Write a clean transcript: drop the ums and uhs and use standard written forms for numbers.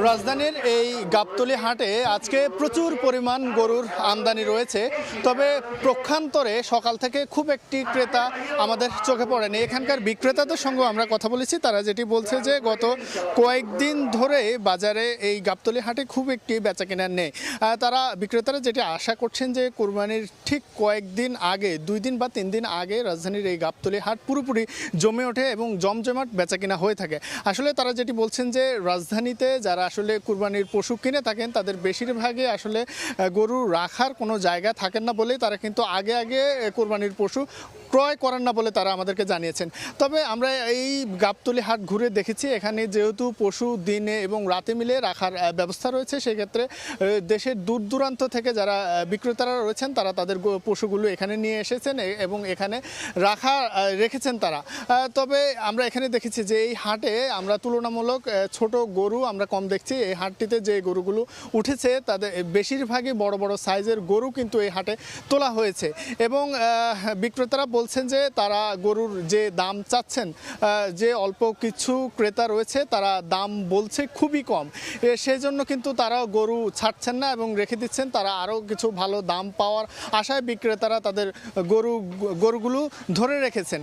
রাজধানীর এই গাবতলী হাটে আজকে প্রচুর পরিমাণ গরুর আমদানি রয়েছে, তবে পক্ষান্তরে সকাল থেকে খুব একটি ক্রেতা আমাদের চোখে পড়েনি। এখানকার বিক্রেতাদের সঙ্গে আমরা কথা বলেছি, তারা যেটি বলছে যে গত কয়েকদিন ধরে বাজারে এই গাবতলী হাটে খুব একটি বেচাকেনা নেই। তারা বিক্রেতারা যেটি আশা করছেন যে কোরবানির ঠিক কয়েকদিন আগে, 2 দিন বা 3 দিন আগে রাজধানীর এই গাবতলী হাট পুরোপুরি জমে ওঠে এবং জমজমাট বেচাকেনা হয়ে থাকে। আসলে তারা যেটি বলছেন যে রাজধানীতে যারা আসলে কুরবানির পশু কিনে থাকেন তাদের বেশিরভাগই আসলে গরু রাখার কোনো জায়গা থাকেন না বলেই তারা কিন্তু আগে আগে কোরবানির পশু ক্রয় করেন না বলে তারা আমাদেরকে জানিয়েছেন। তবে আমরা এই গাবতলী হাট ঘুরে দেখেছি, এখানে যেহেতু পশু দিনে এবং রাতে মিলে রাখার ব্যবস্থা রয়েছে, সেক্ষেত্রে দেশের দূর দূরান্ত থেকে যারা বিক্রেতারা রয়েছেন তারা তাদের পশুগুলো এখানে নিয়ে এসেছেন এবং এখানে রেখেছেন তারা। তবে আমরা এখানে দেখেছি যে এই হাটে আমরা তুলনামূলক ছোট গরু আমরা কম দেখছি। এই হাটটিতে যে গরুগুলো উঠেছে তাদের বেশিরভাগই বড় বড় সাইজের গরু কিন্তু এই হাটে তোলা হয়েছে এবং বিক্রেতারা বলছেন যে তারা গরুর যে দাম চাচ্ছেন, যে অল্প কিছু ক্রেতা রয়েছে তারা দাম বলছে খুবই কম, সেই জন্য কিন্তু তারা গরু ছাড়ছেন না এবং রেখে দিচ্ছেন। তারা আরও কিছু ভালো দাম পাওয়ার আশায় বিক্রেতারা তাদের গরুগুলো ধরে রেখেছেন।